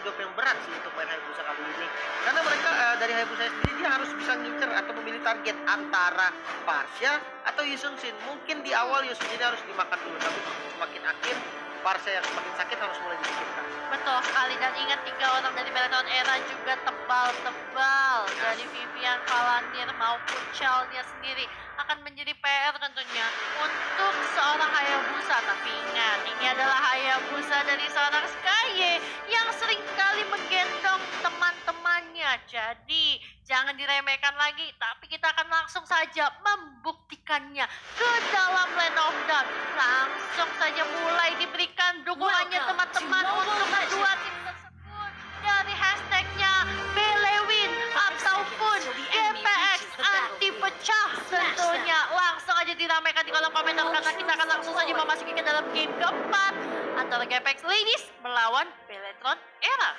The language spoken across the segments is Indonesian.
job yang berat sih untuk main Hayabusa kali ini. Karena mereka dari Hayabusa sendiri dia harus bisa ngincer atau memilih target antara Parsha atau Yusun Shin. Mungkin di awal Yusun Shin harus dimakan dulu, tapi semakin akhir Parsha yang semakin sakit harus mulai disingkirkan. Betul sekali, dan ingat 3 orang dari Bellatrix Era juga tebal-tebal dari Vivian, Palantir maupun Chalnya sendiri akan menjadi PR tentunya untuk seorang Hayabusa. Tapi ingat, ini adalah Hayabusa dari seorang Skye yang seringkali menggendong teman-temannya. Jadi jangan diremehkan lagi, tapi kita akan langsung saja membuktikannya ke dalam Land of Dawn. Langsung saja mulai diberikan dukungannya teman-teman untuk kedua tim tersebut dari hashtagnya Belewin ataupun GPX anti pecah. Tentunya langsung aja diramaikan di kolom komentar karena kita akan langsung saja memasuki ke dalam game keempat antara GPX Ladies melawan Bellatrix Era.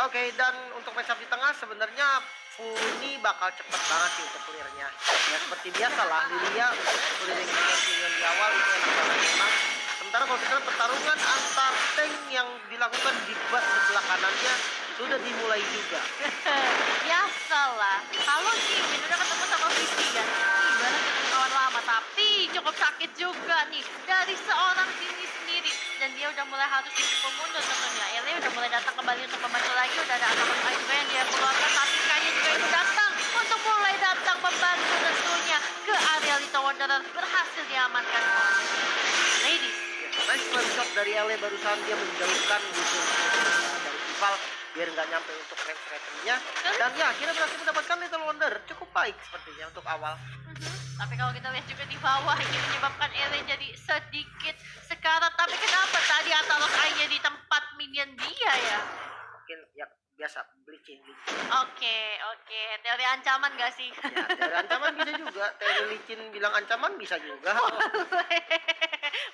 Oke, dan untuk matchup di tengah sebenarnya Funi bakal cepet banget sih untuk clearnya. Ya seperti biasa lah, Lilia untuk clearing minion di awal itu enak banget memang. Sementara kalau kita lihat pertarungan antar tank yang dilakukan di bas sebelah kanannya sudah dimulai juga. Biasalah, kalau Jimin udah ketemu sama Vivi kan, ibarat ketemu kawan lama, tapi cukup sakit juga nih dari seorang Jinny sendiri, dan dia udah mulai harus dipukul mundur tentunya. Ele udah mulai datang kembali untuk membantu lagi, udah ada anak-anak juga yang dia keluarkan, tapi kayaknya juga itu datang untuk mulai datang membantu tentunya ke area Little Wanderer, berhasil diamankan oleh Ladies. Nice one shot dari Ele, barusan dia menjauhkan musuh dari rival biar nggak nyampe untuk range threatennya, dan ya akhirnya berhasil mendapatkan Little Wonder. Cukup baik sepertinya untuk awal. Tapi kalau kita lihat juga di bawah, ini menyebabkan Ele jadi sedikit sekarat. Tapi kenapa tadi Atalos Eye di tempat minion dia ya? Mungkin ya biasa bleaching. Oke. Teori ancaman gak sih? Ya, dari ancaman bisa juga. Teori licin bilang ancaman bisa juga.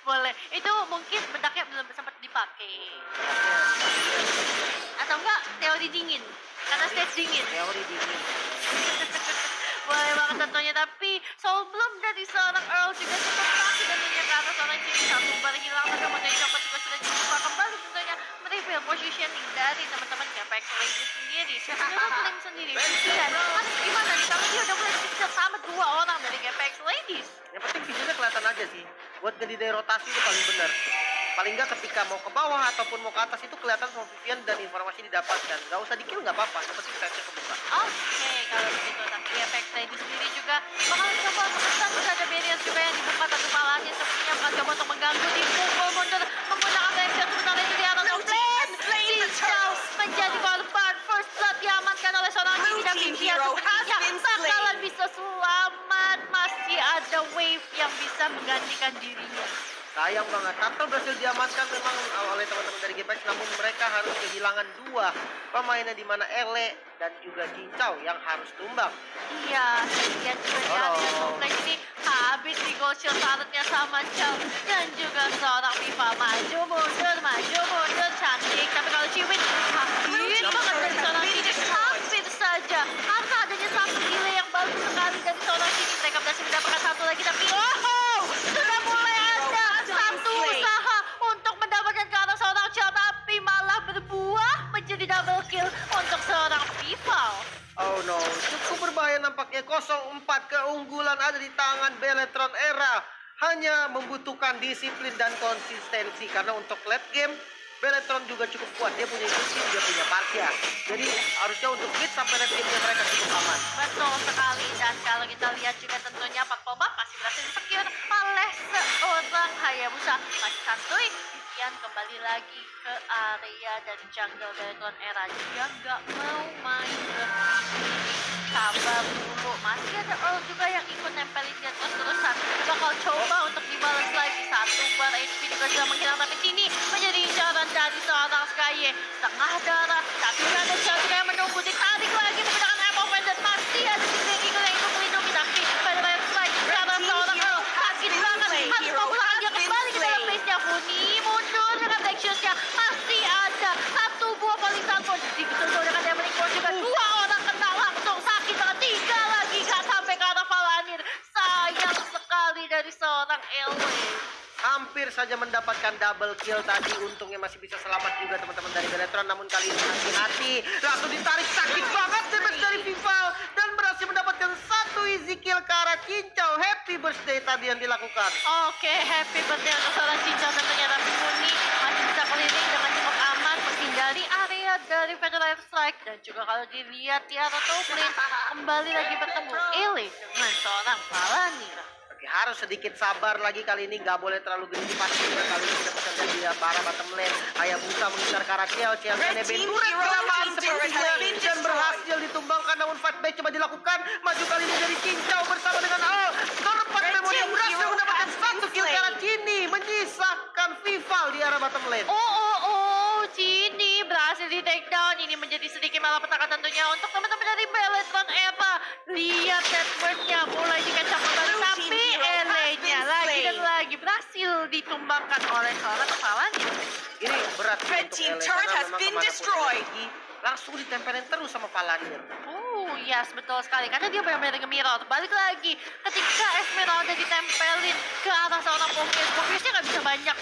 Boleh. Itu mungkin bedaknya belum sempat dipakai. Atau enggak teori dingin? Karena stage dingin. Teori dingin. Boleh banget tentunya, tapi sebelum dari seorang Earl juga cukup sakit dan ini karena seorang Jimmy satu baru hilang, dan kemudian coklat juga sudah dibuka kembali tentunya mereveal positioning dari teman-teman GPX Ladies sendiri. Menurut Lim sendiri, Vivian harus gimana nih kalau dia udah mulai dikejar sama 2 orang dari GPX Ladies? Yang penting visinya kelihatan aja sih. Buat ngedidai rotasi itu paling benar. Paling nggak ketika mau ke bawah ataupun mau ke atas itu kelihatan sama Vivian dan informasi didapatkan. Gak usah di-kill nggak apa-apa, yang penting stage kebuka. Oke, kalau begitu, tapi GPX Ladies sendiri juga bakalan coba menekan, juga ada barrier juga yang dibuka, tapi malahnya sepertinya akan coba untuk mengganggu, dipukul mundur menggunakan reaction sebenarnya itu di atas lane. Cincau menjadi korban, first blood diamankan oleh seorang Jimmy dan Vivian sepertinya bakalan bisa selamat. Masih ada wave yang bisa menggantikan dirinya. Sayang banget, Turtle berhasil diamankan memang oleh teman-teman dari GPX, namun mereka harus kehilangan 2 pemainnya di mana Ele dan juga Cincau yang harus tumbang. Iya, lihat juga di area supply ini habis di gold shield tarotnya sama Chow dan juga seorang Viva maju mundur cantik, tapi kalau Ciwin hampir banget dari seorang Ciwin, hampir saja karena adanya satu delay yang bagus sekali dari seorang Ciwin. Mereka berhasil mendapatkan satu lagi, tapi sudah mulai ada satu usaha untuk mendapatkan ke arah seorang Chow, tapi malah berbuah menjadi double kill untuk seorang Viva. Oh no, cukup berbahaya nampaknya. 0-4 keunggulan ada di tangan Bellatrix Era. Hanya membutuhkan disiplin dan konsistensi, karena untuk late game Bellatrix juga cukup kuat. Dia punya Yusin, dia punya Parsha. Jadi harusnya untuk mid sampai late game mereka cukup aman. Betul sekali, dan kalau kita lihat juga tentunya Pak Boba masih berhasil di-secure oleh seorang Hayabusa. Masih santuy, Vivian kembali lagi ke area dari jungle Bellatrix Era. Dia nggak mau main berpikir, sabar dulu. Masih ada Earl juga yang ikut nempelin dia terus-terusan. Bakal coba untuk dibalas lagi. 1 bar HP juga sudah menghilang, tapi sini menjadi incaran dari seorang Skye. Setengah darah, tapi ada Chow juga yang menunggu. Ditarik lagi menggunakan Apple Fan, dan masih ada Tigreal Eagle yang ikut melindungi, tapi pada banyak slide karena seorang Earl sakit banget. Harus memulangkan dia kembali ke dalam base-nya. Funi mundur dengan Black Shoes-nya. Masih ada 1 buah Polisang pun diketutup dengan Demonic Force juga. 2 orang kena langsung sakit banget. 3 lagi gak sampai ke arah Palantir. Sayang sekali dari seorang Elway. Hampir hampir saja mendapatkan double kill tadi. Untungnya masih bisa selamat juga teman-teman dari Beletron. Namun kali ini hati-hati. Langsung ditarik, sakit banget damage dari Vival. Dan berhasil mendapatkan satu easy kill ke arah Cincau. Happy birthday tadi yang dilakukan. Oke, happy birthday untuk seorang Cincau tentunya. Tapi Funi masih bisa keliling dengan cukup aman menghindari area dari Fatal Strike. Dan juga kalau dilihat di arah top lane, kembali lagi bertemu Ele dengan seorang Palanir. Oke, harus sedikit sabar lagi kali ini, nggak boleh terlalu greedy pastinya. Kali ini kita bisa lihat dia para bottom lane. Hayabusa mengincar ke arah Ciel Benturet kelamaan sepertinya dan berhasil ditumbangkan. Namun fight back coba dilakukan, maju kali ini dari Cincau bersama dengan Al. Korban Memori yang berhasil mendapatkan satu kill ke arah Cini, menyisakan Vival di arah bottom lane. Cini berhasil di take down. Ini menjadi sedikit malapetaka tentunya untuk teman-teman dari Beletron Eva. Lihat networknya mulai dikacau kembali, tapi Ele-nya lagi dan lagi berhasil ditumbangkan oleh seorang Palanir. Ini berat sih Red untuk team Ele, turret karena has memang been kemanapun destroyed. dia pergi, langsung ditempelin terus sama Palanir. Yes, betul sekali. Karena dia benar-benar nge-mirror. Balik lagi, ketika Esmeralda ditempelin ke arah seorang Povius-nya nggak bisa banyak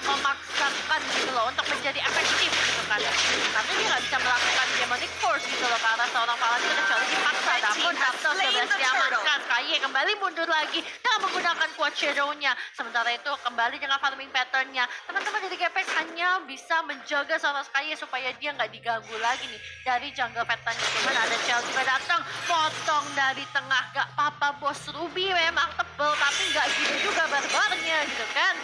memaksakan gitu loh untuk menjadi efektif gitu kan. Karena dia nggak bisa melakukan demonic force gitu loh ke arah seorang Palanir kecuali dipaksa. Namun Darkness sudah diamankan. Kaye kembali mundur lagi dengan menggunakan quad shadow-nya. Sementara itu kembali dengan farming pattern-nya. Teman-teman dari Gapex hanya bisa menjaga seorang Kaye supaya dia nggak diganggu lagi nih dari jungle pattern-nya. Cuman ada Chell juga datang, potong dari tengah. Gak apa-apa bos, Ruby memang tebel tapi nggak gitu juga barbarnya gitu kan.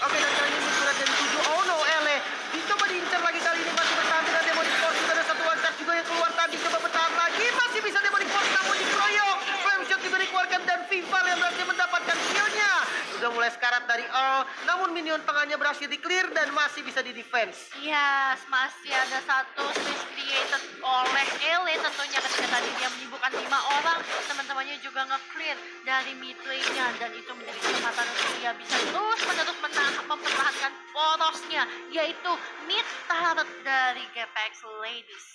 Oke, dan kali ini surat dan 7. Oh no, Ele dicoba diincar lagi, kali ini masih bertahan dengan Demonic Force. Juga ada satu one shot juga yang keluar tadi, coba bertahan lagi, masih bisa Demonic Force namun dikeroyok. Flame shot juga dikeluarkan dan Vival yang berhasil mendapatkan kill-nya. Sudah mulai sekarat dari All, namun minion tengahnya berhasil di-clear dan masih bisa di-defense. Yes, masih ada satu space created oleh Ele tentunya ketika tadi dia menyibukkan 5 orang. Teman-temannya juga nge-clear dari mid lane-nya dan itu menjadi kesempatan untuk dia bisa terus-menerus mempertahankan porosnya, yaitu mid turret dari Gapex Ladies.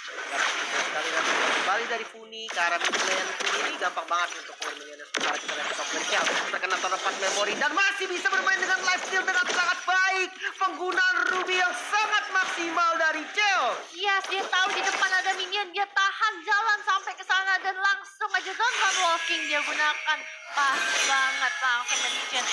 Sekali lagi kembali dari Funi ke arah mid lane. Funi ini gampang banget untuk minion. Sementara kita lihat top lane Shell terkena tonopat memori dan masih bisa bermain dengan lifesteal dengan sangat baik. Penggunaan Ruby yang sangat maksimal dari Shell. Yes, dia tahu di depan ada minion, dia tahan jalan sampai ke sana dan langsung aja don't walking dia gunakan. Pas banget langsung mention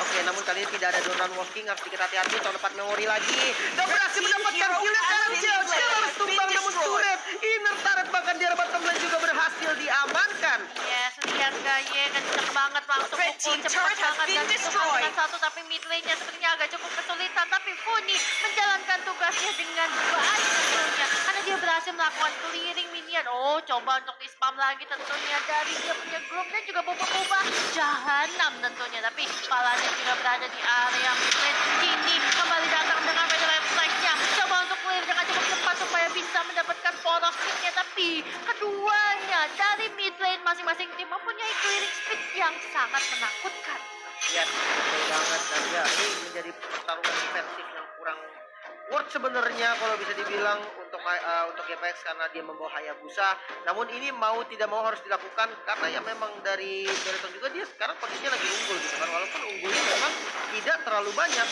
Oke, namun kali ini tidak ada downrun walking, harus dikit hati-hati. Tonopat memori lagi dan berhasil mendapatkan kill yang dalam Shell. Shell harus tumbang namun turret. Inner turret bahkan di arah bottom lane juga berhasil diamankan. Yes, lihat Gaye kenceng banget langsung pukul cepat banget dan dengan satu, tapi mid lane-nya sepertinya agak cukup kesulitan, tapi Funi menjalankan tugasnya dengan baik tentunya karena dia berhasil melakukan clearing minion. Coba untuk di spam lagi tentunya dari dia punya group dan juga boba-boba jahanam tentunya, tapi Palanir juga berada di area mid lane. Ini kembali datang dengan Fatal Strike-nya, coba untuk clear dengan cukup cepat supaya bisa mendapatkan poros kill-nya, tapi keduanya dari mid lane masing-masing tim mempunyai clearing speed yang sangat menakutkan. Yes, betul banget. Dan ya, ini menjadi pertarungan defensif yang kurang worth sebenarnya kalau bisa dibilang untuk Gapex karena dia membawa Hayabusa. Namun ini mau tidak mau harus dilakukan karena ya memang dari Beletron juga dia sekarang posisinya lagi unggul gitu kan, walaupun unggulnya memang tidak terlalu banyak.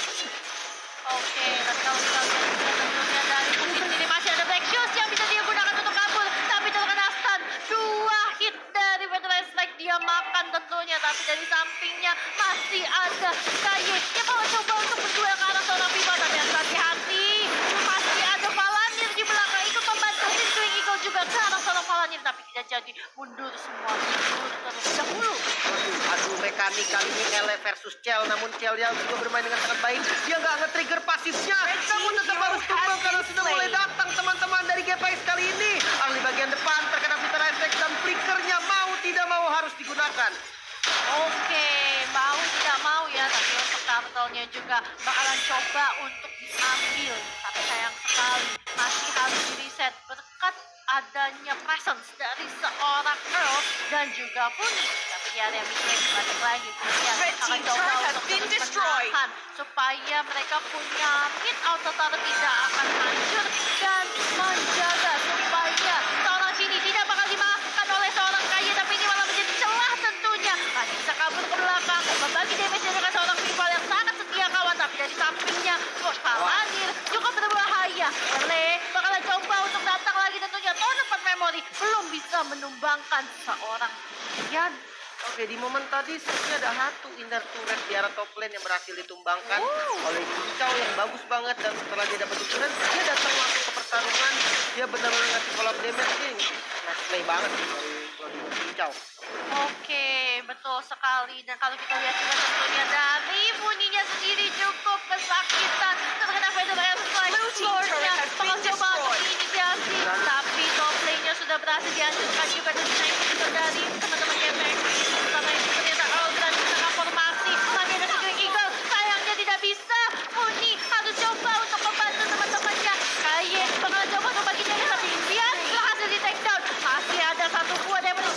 Oke, dan kalau kita lihat juga tentunya dari posisi ini masih ada Black Shoes yang bisa dia gunakan untuk kabur, tapi terkena stun. 2 hit dari Fatal Strike dia makan tentunya, tapi dari sampingnya masih ada Kaye yang mau coba untuk berduel ke arah seorang Vival, tapi harus hati-hati. Masih ada Palanir di belakang ikut membantu Twin Eagle juga ke arah seorang Palanir, tapi tidak jadi, mundur semua, mundur terus dahulu. Aduh, mekanik kali ini Ele versus Chell, namun Chell yang juga bermain dengan sangat baik. Dia nggak nge-trigger pasifnya, namun tetap harus tumbang karena sudah mulai datang teman-teman dari Gapex kali ini. Di bagian depan terkena Peter Isaac dan flickernya mau tidak mau harus digunakan. Oke, mau tidak mau ya, tapi untuk turtle-nya juga bakalan coba untuk diambil, tapi sayang sekali masih harus di-reset berkat adanya presence dari seorang Earl dan juga Funi. Tapi di area mid lane balik lagi kemudian akan coba untuk terus menahan supaya mereka punya mid auto turret tidak akan hancur dan menjaga supaya seorang sini tidak bakal dimakan oleh seorang Kaye, tapi ini malah menjadi celah tentunya. Masih bisa kabur ke belakang, berbagi damage dengan seorang Vival yang sangat Cory belum bisa menumbangkan seorang Vivian. Oke, di momen tadi sebenarnya ada satu inner turret di arah top lane yang berhasil ditumbangkan oleh Cincau yang bagus banget, dan setelah dia dapat turret, dia datang langsung ke pertarungan. Dia benar-benar ngasih collab damage ini. Nice play banget sih dari Claudinho Cincau. Oke, betul sekali. Dan kalau kita lihat juga tentunya dari Muninya sendiri cukup kesakitan terkena Feather Airstrike. Lordnya mencoba untuk inisiasi, tapi top lane-nya sudah berhasil dihancurkan juga dan dinaikkan juga dari teman-teman GPX. Karena itu ternyata Aldran di tengah formasi. Lagi ada Seekring Eagle, sayangnya tidak bisa. Muni harus coba untuk membantu teman-temannya. Kaye bakalan coba untuk bagi dia, tapi dia berhasil di take down. Masih ada satu buah damage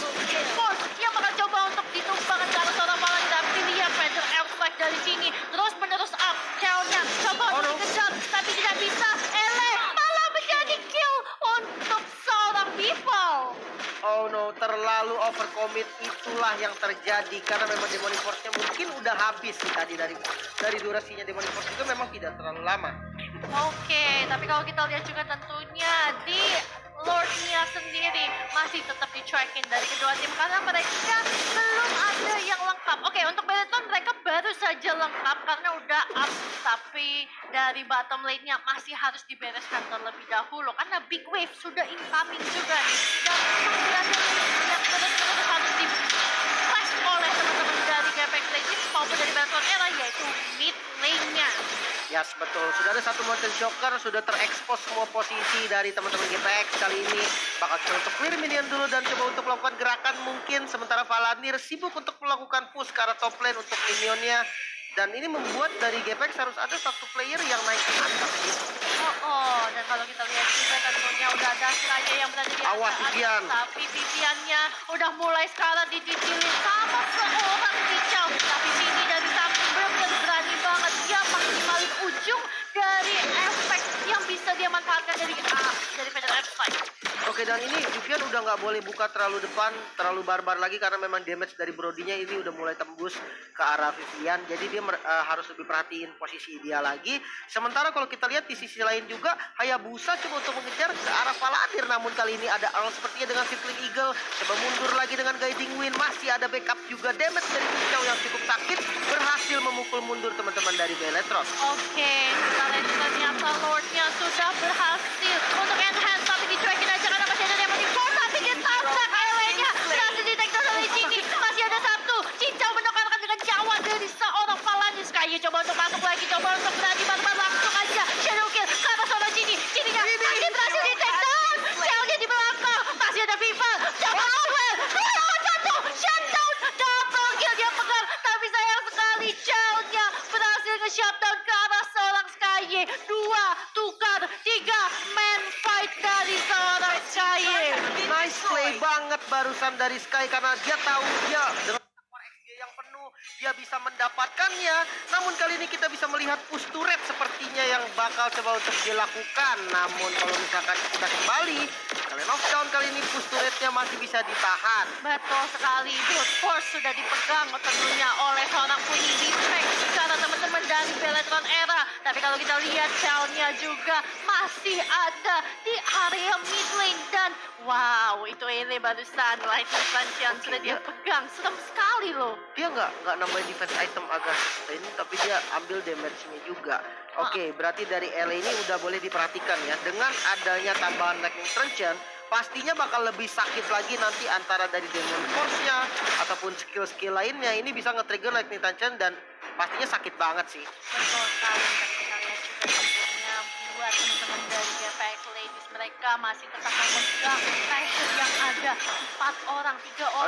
force yang bakal coba untuk ditumbangkan ke arah seorang malam. Tapi lihat Feather Airstrike dari sini terus menerus up. Jauhnya coba untuk dikejar, tapi tidak bisa. Ele malah menjadi kill untuk seorang Vival. Oh no, terlalu overcommit, itulah yang terjadi karena memang Demonic Force-nya mungkin udah habis sih tadi dari durasinya. Demonic Force juga memang tidak terlalu lama. Oke, tapi kalau kita lihat juga tentunya di Lordnya sendiri masih tetap di-tracking dari kedua tim karena mereka belum ada yang lengkap. Oke, untuk Beleton mereka baru saja lengkap karena udah up, tapi dari bottom lane-nya masih harus dibereskan terlebih dahulu karena big wave sudah incoming juga nih. Dan masih ada yang terus-terus harus di-flash oleh teman-teman dari GPX Legends maupun dari Beleton Era, yaitu mid lane-nya. Yes, betul. Sudah ada satu Mountain Shocker, sudah terekspos semua posisi dari teman-teman GPX. Kali ini bakal coba untuk clear minion dulu dan coba untuk melakukan gerakan mungkin. Sementara Valanir sibuk untuk melakukan push ke arah top lane untuk minionnya. Dan ini membuat dari GPX harus ada satu player yang naik ke atas gitu. Dan kalau kita lihat juga tentunya udah ada Slayer yang berada di Awas, atas, Vivian. tapi Viviannya udah mulai sekarang dicicilin sama seorang Cincau. Tapi sini dari samping benar berani banget dia maksimalin ujung dari efek yang bisa dia manfaatkan dari Feather Airstrike. Oke, dan ini Vivian udah nggak boleh buka terlalu depan, terlalu barbar lagi karena memang damage dari Brodinya ini udah mulai tembus ke arah Vivian. Jadi dia harus lebih perhatiin posisi dia lagi. Sementara kalau kita lihat di sisi lain juga Hayabusa coba untuk mengejar ke arah Valanir, namun kali ini ada Earl sepertinya dengan Seekring Eagle coba mundur lagi dengan Guiding Wind. Masih ada backup juga, damage dari Cincau yang cukup sakit berhasil memukul mundur teman-teman dari Beletron. Oke, sementara itu ternyata Lordnya sudah berhasil untuk enhance, tapi dicuekin aja karena masih ada Demonic Force, tapi ditabrak Elenya berhasil di-take down dari sini. Masih ada satu, Cincau menukarkan dengan Jawa dari seorang Valanir. Kaye coba untuk masuk lagi, coba untuk berani barbar langsung aja Shadow Kill ke arah seorang Cini. Cininya masih berhasil di-take down. Shellnya di belakang, masih ada Viva, coba Owel, jatuh, shutdown, double kill dia pegang, tapi sayang sekali Shellnya berhasil nge-shutdown ke arah seorang Skaye. 2 tukar 3 man fight dari seorang Skaye. Nice play banget barusan dari Sky karena dia tahu dia dengan power XG yang penuh dia bisa mendapatkannya. Namun kali ini kita bisa melihat push turret sepertinya yang bakal coba untuk dilakukan. Namun kalau misalkan kita kembali kalian knockdown, kali ini push turretnya masih bisa ditahan. Betul sekali, brute force sudah dipegang tentunya oleh seorang Puni Defect karena teman-teman dari Beletron Era. Tapi kalau kita lihat Shell-nya juga masih ada di area mid lane dan wow, itu Ele barusan Lightning Punch yang sudah dia pegang, serem sekali loh. Dia nggak nambahin defense item agak sustain, tapi dia ambil damage-nya juga. Oke, berarti dari LA ini udah boleh diperhatikan ya. Dengan adanya tambahan Lightning Truncheon, pastinya bakal lebih sakit lagi nanti antara dari Demon Force-nya ataupun skill-skill lainnya. Ini bisa nge-trigger Lightning Truncheon dan pastinya sakit banget sih. Betul sekali, dan kita lihat juga tentunya buat teman-teman dari GPX Ladies, mereka masih tetap memegang pressure yang ada 3 orang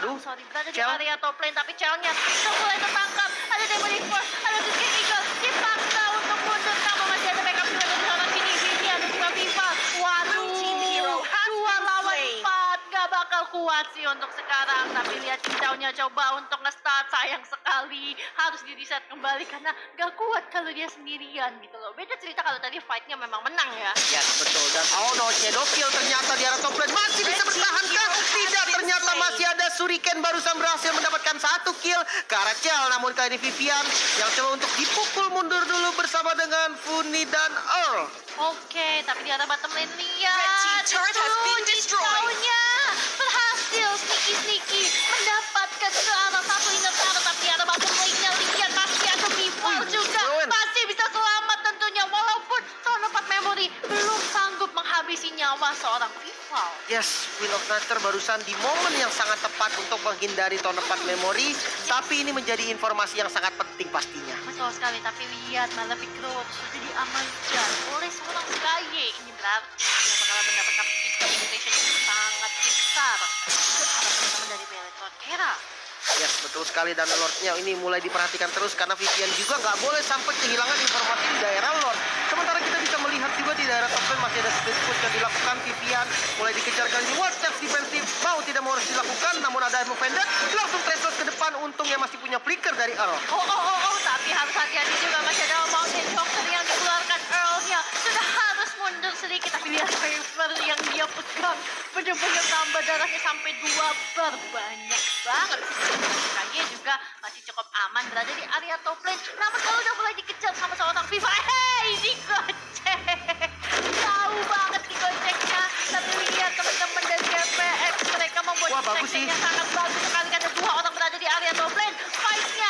Aduh, berada di Chell. area top lane, tapi Chell-nya sudah mulai tertangkap. Ada Demonic Force, ada Seekring Eagle, dipaksa untuk mundur, namun masih ada backup juga dari seorang sini. Ini ada juga Viva. Waduh, 2 lawan 4 gak bakal kuat sih untuk sekarang. Tapi lihat Cincau-nya coba untuk nge-start, sayang sekali harus di-reset kembali karena gak kuat kalau dia sendirian gitu loh. Beda cerita kalau tadi fight-nya memang menang ya. Ya betul, dan oh no, Shadow Kill ternyata di arah top lane masih bisa bertahan kah? Tidak, ternyata masih ada Shuriken barusan berhasil mendapatkan 1 kill ke arah Chell. Namun kali ini Vivian yang coba untuk dipukul mundur dulu bersama dengan Funi dan Earl. Oke, tapi di arah bottom lane Red lihat. team turret has been destroyed. Cincaunya berhasil sneaky mendapatkan ke arah satu inner turret. Tapi di arah bottom lane-nya lihat masih ada Vival juga. Rowan. Masih bisa selamat tentunya. Walaupun Zone of Memory belum sanggup menghabisi nyawa seorang Vival. Yes, Wheel of Nature barusan di momen yang sangat tepat untuk menghindari tonepat memori. Tapi ini menjadi informasi yang sangat penting pastinya. Betul sekali, tapi lihat Malefic Road sudah diamankan oleh seorang Sky. Ini berarti dia bakalan mendapatkan physical limitation yang sangat besar ke arah teman-teman dari Beletron Era. Yes, betul sekali. Dan Lordnya ini mulai diperhatikan terus karena Vivian juga nggak boleh sampai kehilangan informasi di daerah Lord. Sementara kita bisa melihat juga di daerah top lane masih ada speed push yang dilakukan. Vivian mulai dikejar di one step defensif. Mau tidak mau harus dilakukan, namun ada move pendek. Langsung Threshold ke depan, untungnya masih punya flicker dari Earl. Tapi harus hati-hati juga, masih ada Mountain Doctor yang dikeluarkan. Earl-nya sudah harus mundur sedikit, tapi lihat Favor yang dia pegang benar-benar tambah darahnya sampai 2 bar. Banyak banget sih. Kayaknya juga masih cukup aman berada di area top lane. Namun kalau udah mulai dikejar sama seorang Viva, ini gocek. Tahu banget di goceknya. Tapi lihat teman-teman dari GPX, mereka membuat Wah, bagus sih. yang sangat bagus sekali karena 2 orang berada di area top lane. Fight-nya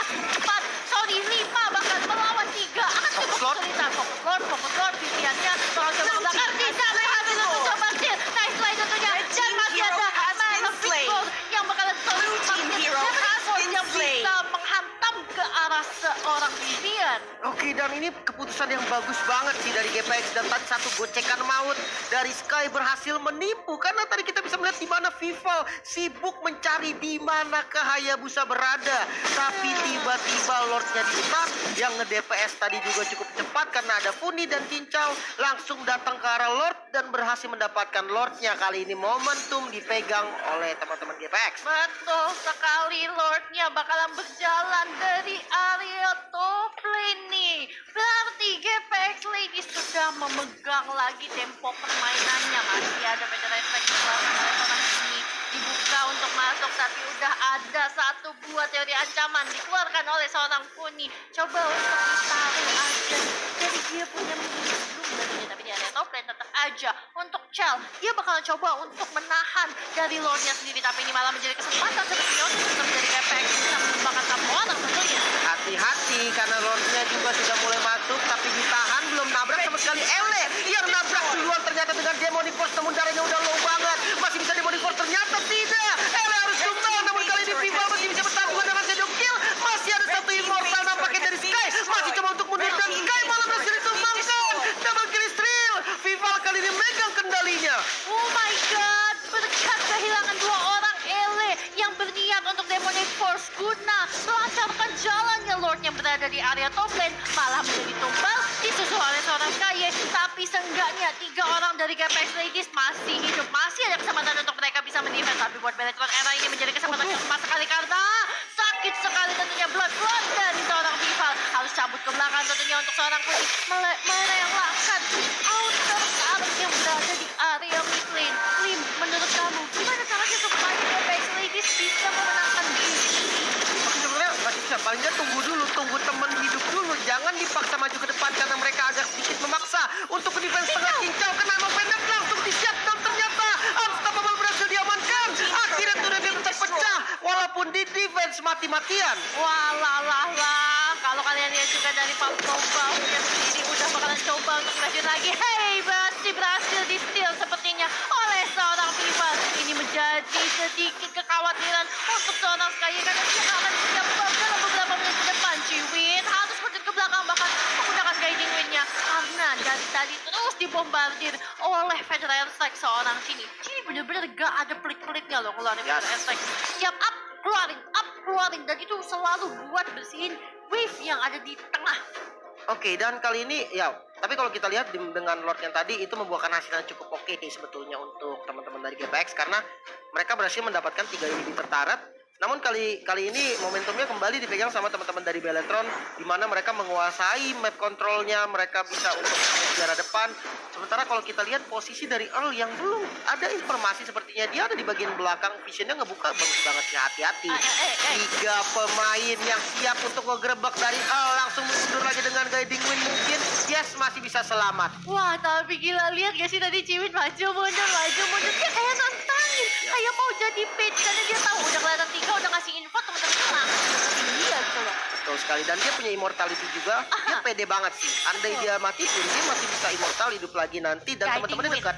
5 bahkan melawan 3. Akan cukup kesulitan. Fokus Lord, Viviannya soal coba belakang. Tidak berhasil untuk coba steal. Nice play tentunya. Dan masih ada Malefic Road yang bakalan sulit yang bisa menghantam ke arah seorang Vivian. Oke, dan ini keputusan yang bagus banget sih dari GPX. Dan tadi satu gocekan maut dari Sky berhasil menipu. Karena tadi kita bisa melihat di mana Vival sibuk mencari di mana Hayabusa berada. Tapi tiba-tiba Lordnya di start. Yang nge-DPS tadi juga cukup cepat karena ada Funi dan Cincau. Langsung datang ke arah Lord dan berhasil mendapatkan Lordnya. Kali ini momentum dipegang oleh teman-teman GPX. Betul sekali, Lordnya bakalan berjalan dari area top lane nih. Berarti GPX Ladies sudah memegang lagi tempo permainannya. Masih ada beda refleks oleh orang ini dibuka untuk masuk, tapi udah ada satu buah teori ancaman dikeluarkan oleh seorang Funi. Coba untuk ditaruh aja dari dia punya mini sebelum tapi di area top lane tetap aja untuk Chell. Dia bakalan coba untuk menahan dari Lordnya sendiri, tapi ini malah menjadi kesempatan sepertinya untuk menjadi GPX bisa mengembangkan satu orang tentunya. Hati-hati karena Lordnya juga sudah mulai masuk. Tapi ditahan, belum nabrak sama sekali. Ele yang nabrak duluan ternyata dengan Demonic Force. Namun darahnya udah low banget. Masih bisa Demonic Force, ternyata tidak. Ele harus tumbang. Namun kali ini Viva masih bisa bertahan juga dengan Shadow Kill. Masih ada satu Immortal nampaknya dari Sky. Masih coba untuk mundur dan Sky malah berhasil ditumbangkan. Double kill Stril. Viva kali ini megang kendalinya. Oh my god, berkat kehilangan 2 orang Ele yang berniat untuk Demonic Force guna melancarkan jalannya Lord yang berada di area top lane malah menjadi tumbal disusul oleh seorang Kaye. Tapi seenggaknya 3 orang dari GPX Ladies masih hidup, masih ada kesempatan untuk mereka bisa mendefend. Tapi buat Beletron Era ini menjadi kesempatan yang emas sekali karena sakit sekali tentunya blood dari seorang Vival. Harus cabut ke belakang tentunya untuk seorang Putih merelakan outer arc yang berada di area mid lane. Lim, menurut kamu gimana caranya supaya GPX Ladies bisa memenangkan game ini? Tapi sebenarnya masih bisa. Paling nggak tunggu teman hidup dulu. Jangan dipaksa maju ke depan karena mereka agak sedikit memaksa untuk ke defense tengah. Cincau kena mau pendek langsung di shutdown, ternyata Unstoppable berhasil diamankan. Akhirnya tuh dia tetap pecah walaupun di defense mati-matian. Wah, kalau kalian lihat juga dari Pump Global yang sendiri udah bakalan coba untuk lanjut lagi. Masih berhasil di steal sepertinya oleh seorang Vival. Ini menjadi sedikit kekhawatiran untuk seorang Sky karena dia akan siap dalam beberapa menit ke depan. Ciwin harus mundur ke belakang bahkan menggunakan guiding windnya karena dari tadi terus dibombardir oleh Federal Strike seorang sini. Ini bener-bener gak ada pelit-pelitnya loh ngeluarin Federal Strike. Siap up, keluarin dan itu selalu buat bersihin wave yang ada di tengah. Oke, dan kali ini ya, tapi kalau kita lihat dengan Lord yang tadi itu membuahkan hasil yang cukup oke sebetulnya untuk teman-teman dari GPX karena mereka berhasil mendapatkan 3 inhibitor turret Namun kali ini momentumnya kembali dipegang sama teman-teman dari Beletron, di mana mereka menguasai map kontrolnya, mereka bisa untuk ke arah depan. Sementara kalau kita lihat posisi dari Earl yang belum ada informasi, sepertinya dia ada di bagian belakang, visionnya ngebuka bagus banget sih, hati-hati. 3 pemain yang siap untuk ngegerebek dari Earl, langsung mundur lagi dengan guiding win mungkin. Yes, masih bisa selamat. Wah, tapi gila, lihat gak sih tadi Ciwin maju mundur. Dia kayak nantangin. Kayak mau jadi page karena dia tahu udah kelihatan 3, udah ngasih info teman-teman langsung dia gitu loh. Betul sekali, dan dia punya immortality juga. Dia pede banget sih. Andai dia mati pun dia masih bisa immortal hidup lagi nanti, dan Guiding teman-temannya win. dekat.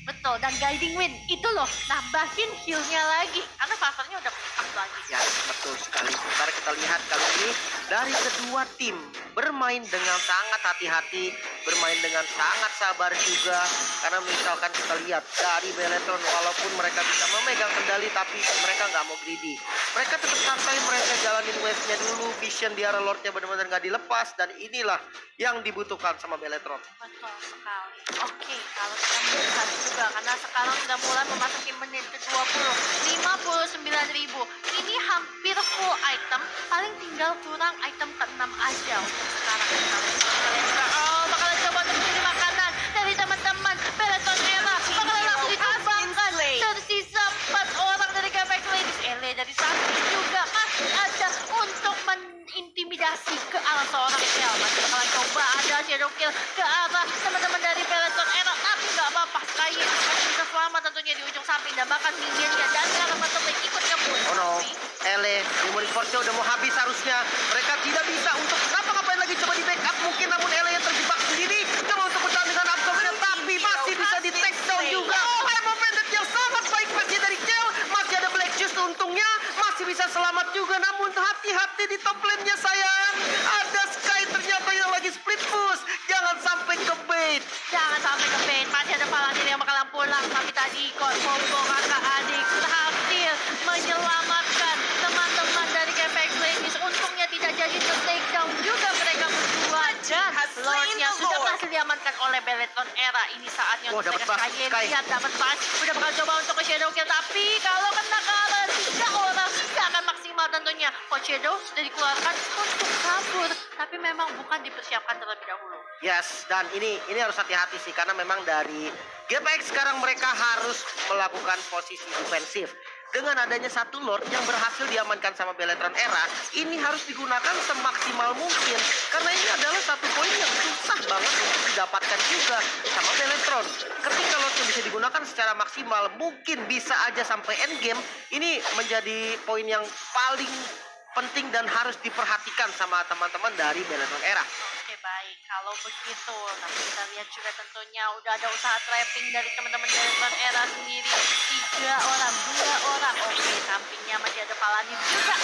Betul, dan guiding win itu loh, nambahin healnya lagi. Karena Fasernya udah up lagi. Ya, betul sekali. Sementara kita lihat kali ini dari kedua tim bermain dengan sangat hati-hati, bermain dengan sangat sabar juga. Karena misalkan kita lihat dari Beletron, walaupun mereka bisa memegang kendali, tapi mereka nggak mau greedy. Mereka tetap santai, mereka jalanin wave-nya dulu. Vision di arah Lord-nya benar-benar nggak dilepas, dan inilah yang dibutuhkan sama Beletron. Betul sekali. Oke, kalau kita melihat juga karena sekarang sudah mulai memasuki menit ke-20, 59.000. Ini hampir full item, paling tinggal kurang item ke-6 aja untuk sekarang. Kalian juga bakalan coba untuk mencari makanan dari teman-teman Beletron Era, bakalan langsung ditumbangkan. Tersisa 4 orang dari Gamex Ladies. Ele dari samping juga masih ada untuk intimidasi ke arah seorang Shell. Masih bakalan coba ada shadow kill ke arah teman-teman dari Beletron Era, tapi nggak apa-apa, Sky masih bisa selamat tentunya di ujung samping, dan bahkan minionnya dan arah bottom lane ikut ngebut. Oh no, Ele, Demon Force udah mau habis harusnya. Mereka tidak bisa untuk ngapa-ngapain lagi, coba di backup mungkin, namun Ele yang terjebak sendiri. Coba untuk bertahan dengan Absorption, tapi masih bisa di take down juga. Emo Bandit yang sangat baik versi dari Kel. Masih ada Black Shoes untungnya, masih bisa selamat juga. Namun hati-hati di top lane-nya sayang. Ada Sky ternyata yang lagi split push. Jangan sampai ke bait. Jangan sampai ke bait, masih ada Paladin yang bakalan pulang, tapi tadi kok combo kakak adik berhasil menyelamatkan teman-teman dari Capex Ladies. Untungnya tidak jadi take down juga mereka berdua, dan Lordnya sudah berhasil diamankan oleh Beletron Era. Ini saatnya untuk dapat mereka bas, Sky Sky. lihat dapat pas, udah bakal coba untuk ke shadow kill, tapi kalau kena ke arah 3 orang gak akan maksimal tentunya. Coach Shadow sudah dikeluarkan untuk kabur, tapi memang bukan dipersiapkan terlebih dahulu. Yes, dan ini harus hati-hati sih, karena memang dari GPX sekarang mereka harus melakukan posisi defensif. Dengan adanya satu Lord yang berhasil diamankan sama Beletron Era, ini harus digunakan semaksimal mungkin. Karena ini adalah satu poin yang susah banget untuk didapatkan juga sama Beletron. Ketika Lordnya bisa digunakan secara maksimal, mungkin bisa aja sampai endgame. Ini menjadi poin yang paling penting dan harus diperhatikan sama teman-teman dari Beletron Era. Oke, baik, kalau begitu, tapi kita lihat juga tentunya udah ada usaha trapping dari teman-teman Beletron Era sendiri. 3 orang, 2 orang. Oke, sampingnya masih ada Paladin juga.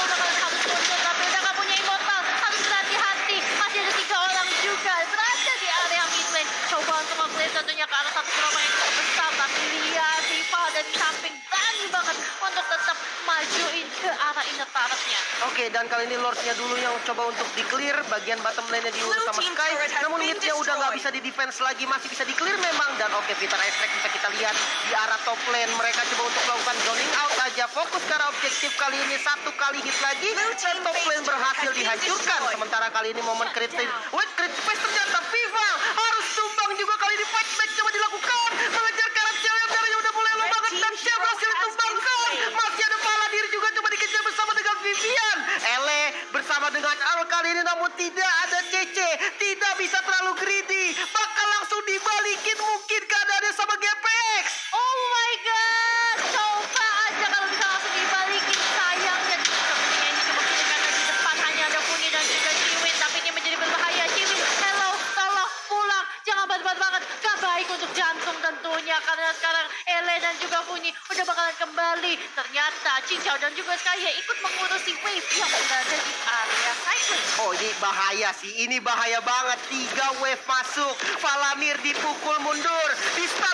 Udah harus mundur, tapi udah gak punya immortal. Harus berhati-hati, masih ada 3 orang juga berada di area mid lane. Coba untuk nge-play tentunya ke arah satu trauma yang cukup besar, tapi lihat Diva dari samping berani banget untuk tetap majuin ke arah inner turret-nya. Oke, dan kali ini Lord-nya dulu yang coba untuk di-clear. Bagian bottom lane-nya diurus sama Sky. Namun mid-nya udah nggak bisa di-defense lagi. Masih bisa di-clear memang. Dan oke, Vita Extract bisa kita lihat di arah top lane. Mereka coba untuk melakukan zoning out aja. Fokus ke arah objektif kali ini. 1 kali hit lagi. Dan top lane berhasil dihancurkan. Sementara kali ini momen kritis. Wait, kritis space ternyata Viva harus tumbang juga kali ini. Fight back coba dilakukan. Mengejar ke arah cewek yang darahnya udah mulai low banget. Dan cewek berhasil ditumbangkan. Masih ada Paladin juga coba dikejar bersama dengan Vivian. Ele bersama dengan Earl kali ini, namun tidak ada CC. Tidak bisa terlalu greedy. Bakal langsung dibalikin mungkin keadaannya sama GPX. Oh my god, coba aja kalau bisa langsung dibalikin. Sayangnya sepertinya ini kemungkinan karena di depan hanya ada Funi dan juga Ciwin, tapi ini menjadi berbahaya. Ciwin, hello, tolong pulang, jangan bat-bat banget. Gak baik untuk jantung tentunya, karena sekarang Ele dan juga Funi udah bakalan kembali. Ternyata Cincau dan juga Skye ikut mengurusi wave yang berada di area cycling. Oh, ini bahaya sih. Ini bahaya banget. 3 wave masuk. Falamir dipukul mundur. Di stun